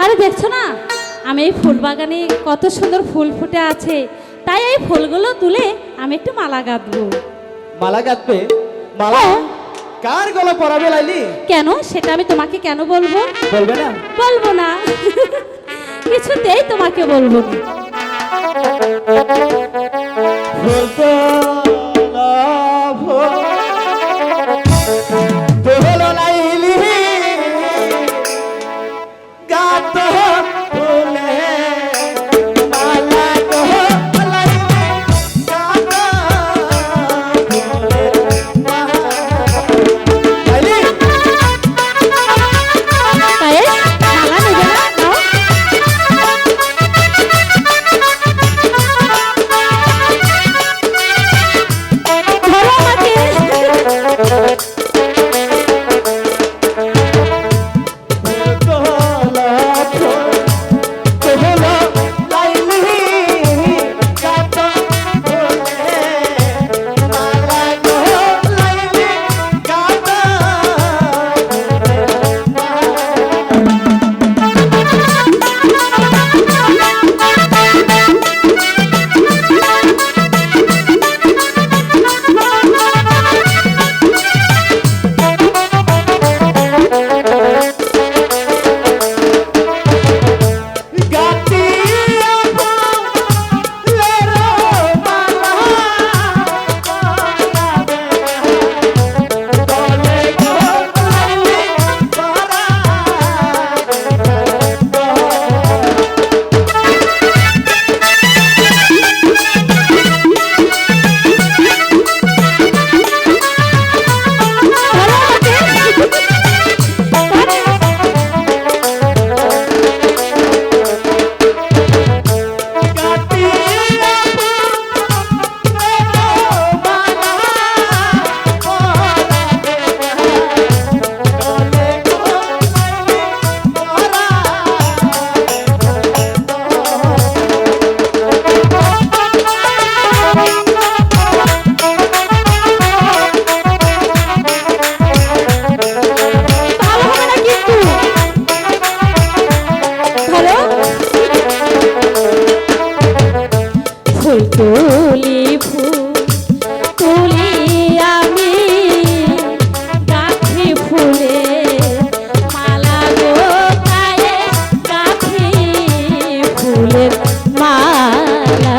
আরে দেখছো না আমি এই ফুল বাগানে কত সুন্দর ফুল ফুটে আছে, তাই এই ফুলগুলো তুলে আমি একটু মালা গাঁথবো। মালা গাঁথবে? মালা হ্যাঁ। কার গলা পরাবে লাইলি? কেন সেটা আমি তোমাকে কেন বলবো? বলবে না? বলবো না। কিছুতেই তোমাকে বলবো না। ফুল তোলা ফুল তোলা লাইলি গাত ফুলে মালা গো লাইলি গাত ফুলে লাইলি তাই মালা নেবে না? নাও। ধরো আমাকে। তোলা ফুল তোলা লাইলি গাত ফুলে মালা গো লাইলি গাত গাতিয়া ফুলেরো মালা পরাবে তলে গো লাইলি গাতিয়া ফুলেরো মালা পরাবে তলে গো ভালো হবে না কিন্তু। ধরো। ফুল তুলি ফুল তুলি আমি গাঁথি ফুলে মালা গো গায়ে গাঁথি ফুলের মালা।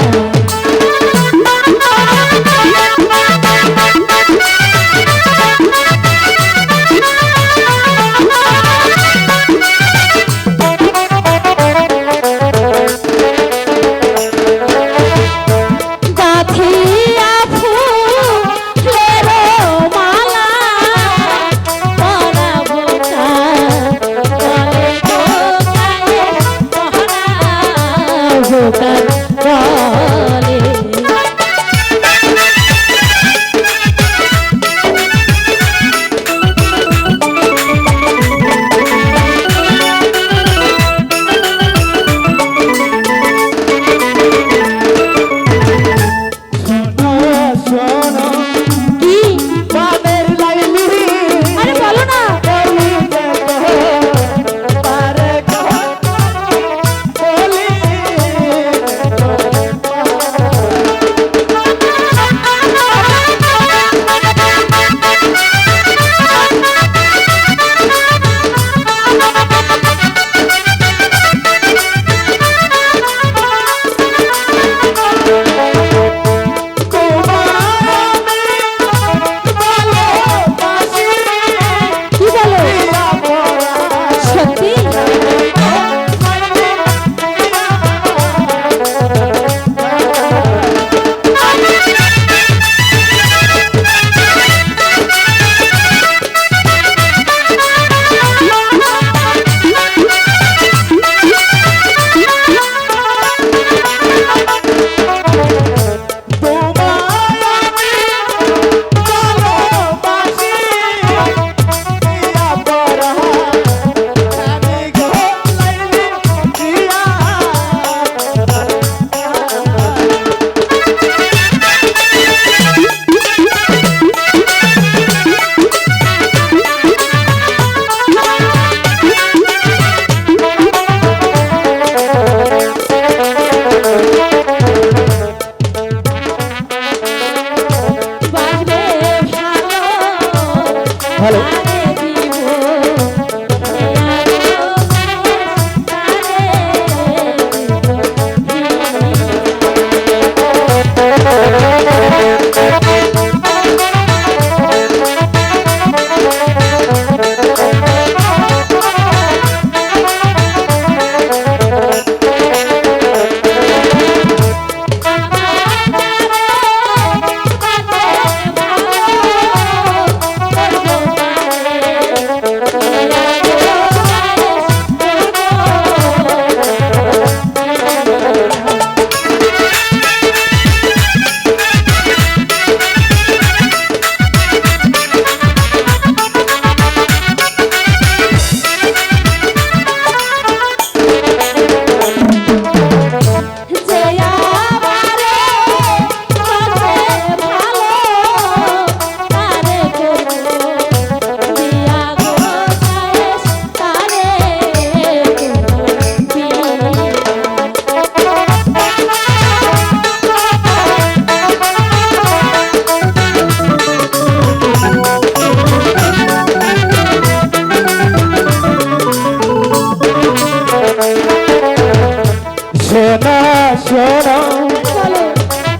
শোনো বলো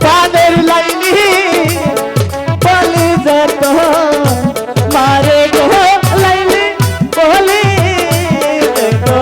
কানের লাইনি বলি যত মারে গো লাইনি বলি দেখো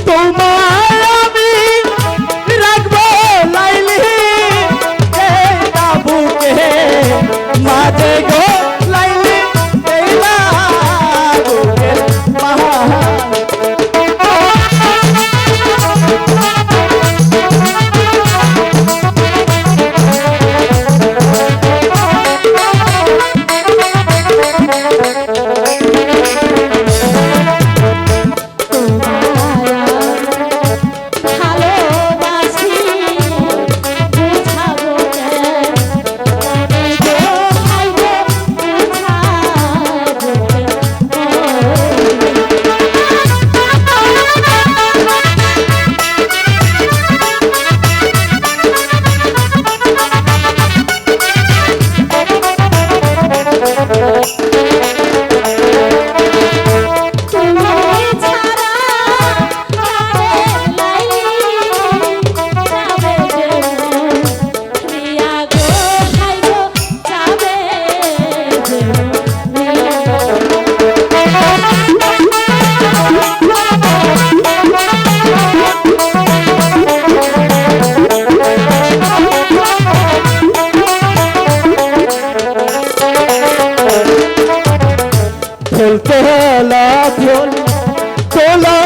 তোমায় আমি রাখবো লাইলি এই বুকে মাঝে গো লাইলি এই বুকে মহা ভালোবাসি বুঝাবো কেন গো হাই গো বুঝাবো তুমি ছাড়া কারে লাইলি যাবে যে প্রিয়া গো হাই গো যাবে যে ফুল তোলা ফুল তোলা